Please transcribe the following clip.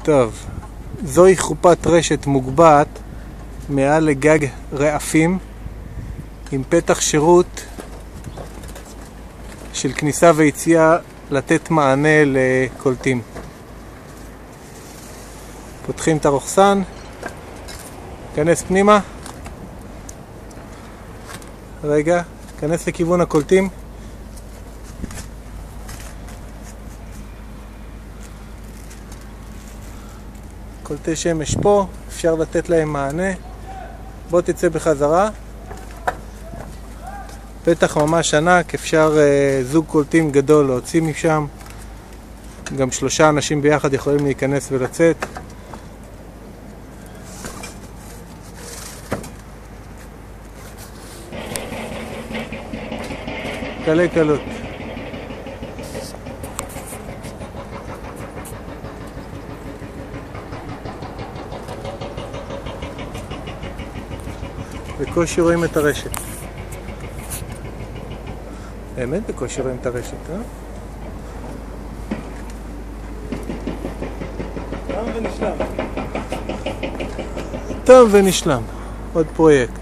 טוב, זוהי חופת רשת מוגבעת מעל לגג רעפים עם פתח שירות של כניסה ויציאה לתת מענה לקולטים. פותחים את הרוחסן, כנס פנימה, רגע, כנס לכיוון הקולטים. קולטי שמש פה, אפשר לתת להם מענה. בוא תצא בחזרה. פתח ממש ענק, אפשר זוג קולטים גדול להוציא משם. גם 3 אנשים ביחד יכולים להיכנס ולצאת. קלי קלות. בקושי רואים את הרשת. באמת בקושי רואים את הרשת, תם ונשלם. תם ונשלם. עוד פרויקט.